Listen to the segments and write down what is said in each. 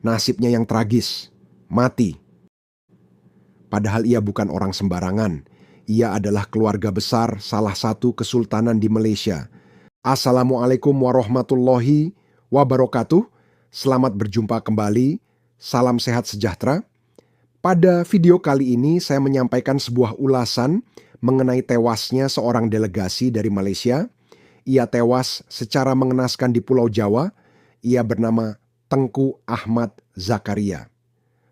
Nasibnya yang tragis, mati. Padahal ia bukan orang sembarangan. Ia adalah keluarga besar salah satu kesultanan di Malaysia. Assalamualaikum warahmatullahi wabarakatuh. Selamat berjumpa kembali. Salam sehat sejahtera. Pada video kali ini saya menyampaikan sebuah ulasan mengenai tewasnya seorang delegasi dari Malaysia. Ia tewas secara mengenaskan di Pulau Jawa. Ia bernama Tengku Ahmad Zakaria.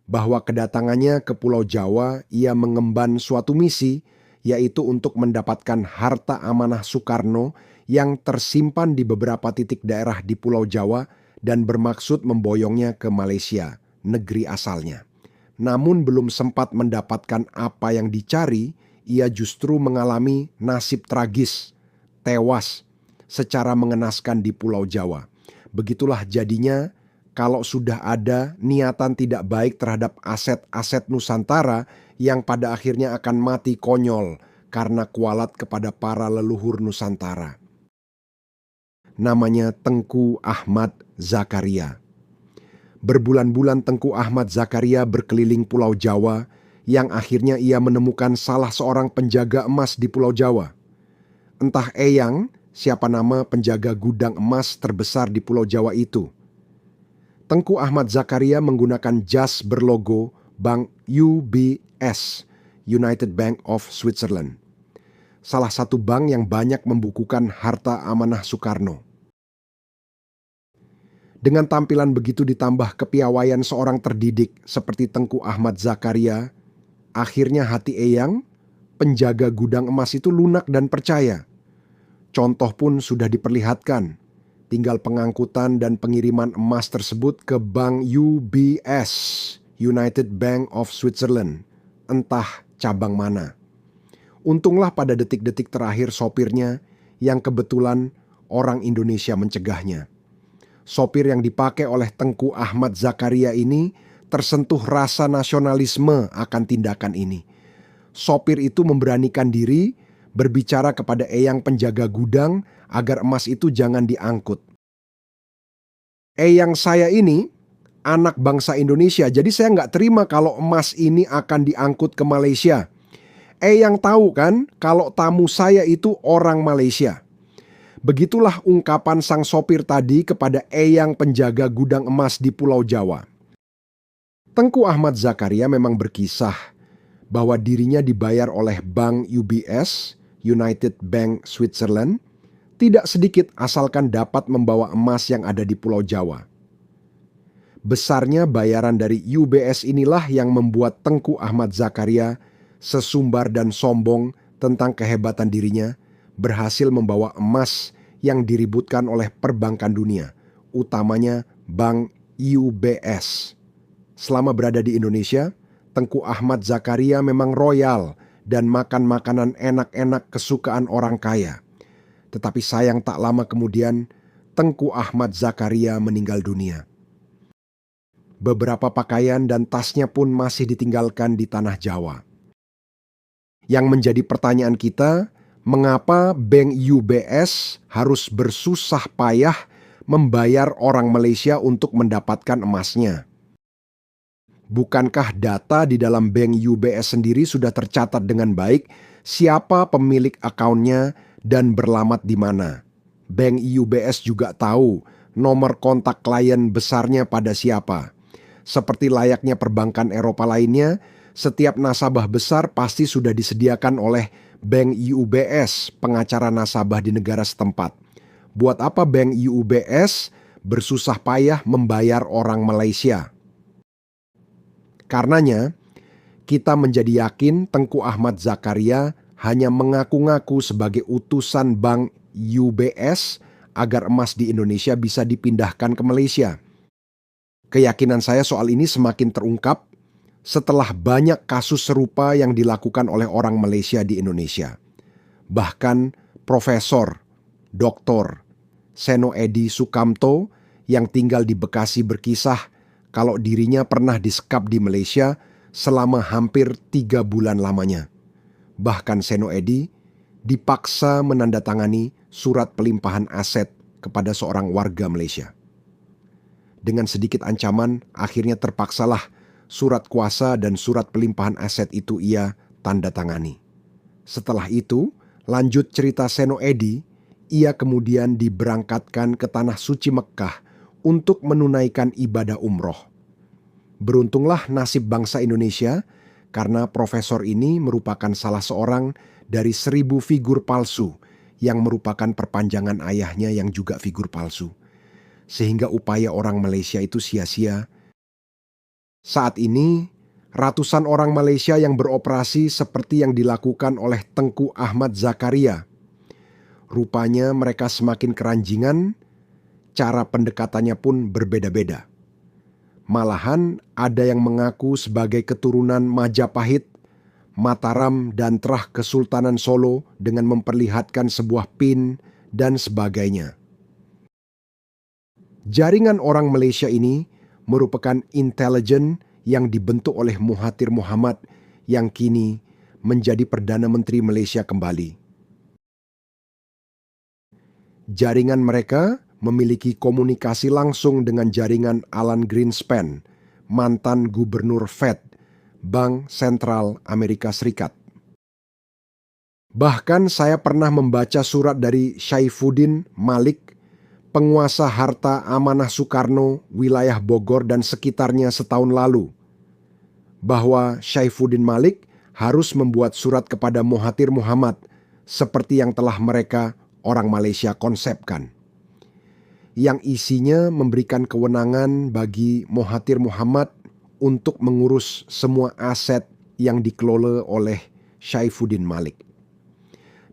Bahwa kedatangannya ke Pulau Jawa, ia mengemban suatu misi, yaitu untuk mendapatkan harta amanah Soekarno yang tersimpan di beberapa titik daerah di Pulau Jawa dan bermaksud memboyongnya ke Malaysia, negeri asalnya. Namun belum sempat mendapatkan apa yang dicari, ia justru mengalami nasib tragis, tewas secara mengenaskan di Pulau Jawa. Begitulah jadinya kalau sudah ada niatan tidak baik terhadap aset-aset Nusantara yang pada akhirnya akan mati konyol karena kualat kepada para leluhur Nusantara. Namanya Tengku Ahmad Zakaria. Berbulan-bulan Tengku Ahmad Zakaria berkeliling Pulau Jawa yang akhirnya ia menemukan salah seorang penjaga emas di Pulau Jawa. Entah Eyang, siapa nama penjaga gudang emas terbesar di Pulau Jawa itu. Tengku Ahmad Zakaria menggunakan jas berlogo Bank UBS, United Bank of Switzerland. Salah satu bank yang banyak membukukan harta amanah Soekarno. Dengan tampilan begitu ditambah kepiawaian seorang terdidik seperti Tengku Ahmad Zakaria, akhirnya hati Eyang, penjaga gudang emas itu lunak dan percaya. Contoh pun sudah diperlihatkan. Tinggal pengangkutan dan pengiriman emas tersebut ke Bank UBS, United Bank of Switzerland, entah cabang mana. Untunglah pada detik-detik terakhir sopirnya yang kebetulan orang Indonesia mencegahnya. Sopir yang dipakai oleh Tengku Ahmad Zakaria ini tersentuh rasa nasionalisme akan tindakan ini. Sopir itu memberanikan diri berbicara kepada Eyang penjaga gudang agar emas itu jangan diangkut. Eyang saya ini anak bangsa Indonesia, jadi saya nggak terima kalau emas ini akan diangkut ke Malaysia. Eyang tahu kan kalau tamu saya itu orang Malaysia. Begitulah ungkapan sang sopir tadi kepada Eyang penjaga gudang emas di Pulau Jawa. Tengku Ahmad Zakaria memang berkisah bahwa dirinya dibayar oleh Bank UBS, United Bank Switzerland, tidak sedikit asalkan dapat membawa emas yang ada di Pulau Jawa. Besarnya bayaran dari UBS inilah yang membuat Tengku Ahmad Zakaria sesumbar dan sombong tentang kehebatan dirinya, berhasil membawa emas yang diributkan oleh perbankan dunia, utamanya Bank UBS. Selama berada di Indonesia, Tengku Ahmad Zakaria memang royal dan makan makanan enak-enak kesukaan orang kaya. Tetapi sayang tak lama kemudian, Tengku Ahmad Zakaria meninggal dunia. Beberapa pakaian dan tasnya pun masih ditinggalkan di tanah Jawa. Yang menjadi pertanyaan kita, mengapa Bank UBS harus bersusah payah membayar orang Malaysia untuk mendapatkan emasnya? Bukankah data di dalam Bank UBS sendiri sudah tercatat dengan baik siapa pemilik akunnya dan berlamat di mana? Bank UBS juga tahu nomor kontak klien besarnya pada siapa. Seperti layaknya perbankan Eropa lainnya, setiap nasabah besar pasti sudah disediakan oleh Bank UBS, pengacara nasabah di negara setempat. Buat apa Bank UBS bersusah payah membayar orang Malaysia? Karenanya, kita menjadi yakin Tengku Ahmad Zakaria hanya mengaku-ngaku sebagai utusan Bank UBS agar emas di Indonesia bisa dipindahkan ke Malaysia. Keyakinan saya soal ini semakin terungkap setelah banyak kasus serupa yang dilakukan oleh orang Malaysia di Indonesia. Bahkan Profesor Dr. Seno Edi Sukamto yang tinggal di Bekasi berkisah kalau dirinya pernah disekap di Malaysia selama hampir 3 bulan lamanya. Bahkan Seno Edi dipaksa menandatangani surat pelimpahan aset kepada seorang warga Malaysia. Dengan sedikit ancaman, akhirnya terpaksalah surat kuasa dan surat pelimpahan aset itu ia tanda tangani. Setelah itu, lanjut cerita Seno Edi, ia kemudian diberangkatkan ke Tanah Suci Mekkah untuk menunaikan ibadah umroh. Beruntunglah nasib bangsa Indonesia karena profesor ini merupakan salah seorang dari 1.000 figur palsu yang merupakan perpanjangan ayahnya yang juga figur palsu. Sehingga upaya orang Malaysia itu sia-sia. Saat ini, ratusan orang Malaysia yang beroperasi seperti yang dilakukan oleh Tengku Ahmad Zakaria. Rupanya mereka semakin keranjingan, cara pendekatannya pun berbeda-beda. Malahan ada yang mengaku sebagai keturunan Majapahit, Mataram, dan Terah Kesultanan Solo dengan memperlihatkan sebuah pin dan sebagainya. Jaringan orang Malaysia ini merupakan intelijen yang dibentuk oleh Mahathir Mohamad yang kini menjadi Perdana Menteri Malaysia kembali. Jaringan mereka memiliki komunikasi langsung dengan jaringan Alan Greenspan, mantan gubernur Fed, Bank Sentral Amerika Serikat. Bahkan saya pernah membaca surat dari Saifuddin Malik, penguasa harta amanah Soekarno, wilayah Bogor dan sekitarnya setahun lalu, bahwa Saifuddin Malik harus membuat surat kepada Mahathir Mohamad seperti yang telah mereka orang Malaysia konsepkan, yang isinya memberikan kewenangan bagi Mahathir Mohamad untuk mengurus semua aset yang dikelola oleh Saifuddin Malik.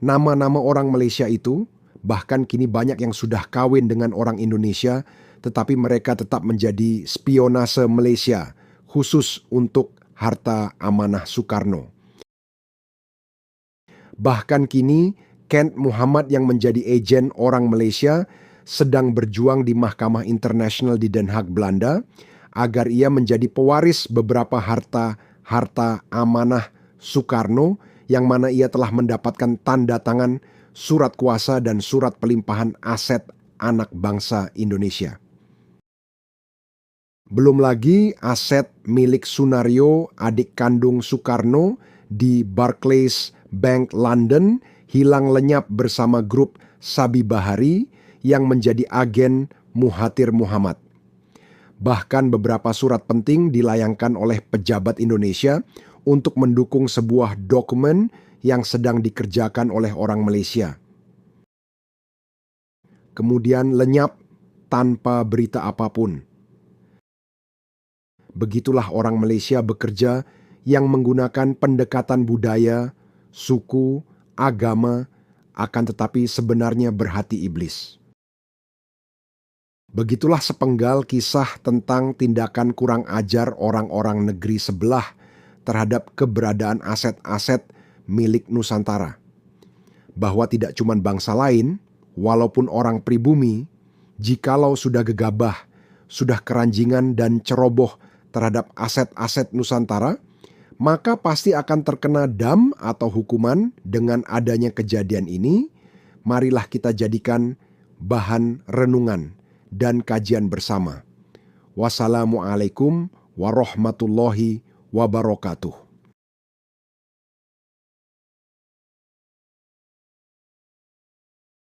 Nama-nama orang Malaysia itu bahkan kini banyak yang sudah kawin dengan orang Indonesia, tetapi mereka tetap menjadi spionase Malaysia, khusus untuk harta amanah Soekarno. Bahkan kini, Kent Muhammad yang menjadi agen orang Malaysia sedang berjuang di Mahkamah Internasional di Den Haag, Belanda, agar ia menjadi pewaris beberapa harta amanah Soekarno yang mana ia telah mendapatkan tanda tangan surat kuasa dan surat pelimpahan aset anak bangsa Indonesia. Belum lagi aset milik Sunario, adik kandung Soekarno, di Barclays Bank London hilang lenyap bersama grup Sabi Bahari yang menjadi agen Mahathir Mohamad. Bahkan beberapa surat penting dilayangkan oleh pejabat Indonesia untuk mendukung sebuah dokumen yang sedang dikerjakan oleh orang Malaysia. Kemudian lenyap tanpa berita apapun. Begitulah orang Malaysia bekerja yang menggunakan pendekatan budaya, suku, agama, akan tetapi sebenarnya berhati iblis. Begitulah sepenggal kisah tentang tindakan kurang ajar orang-orang negeri sebelah terhadap keberadaan aset-aset milik Nusantara. Bahwa tidak cuma bangsa lain, walaupun orang pribumi, jikalau sudah gegabah, sudah keranjingan dan ceroboh terhadap aset-aset Nusantara, maka pasti akan terkena dam atau hukuman. Dengan adanya kejadian ini, marilah kita jadikan bahan renungan dan kajian bersama. Wassalamualaikum warahmatullahi wabarakatuh.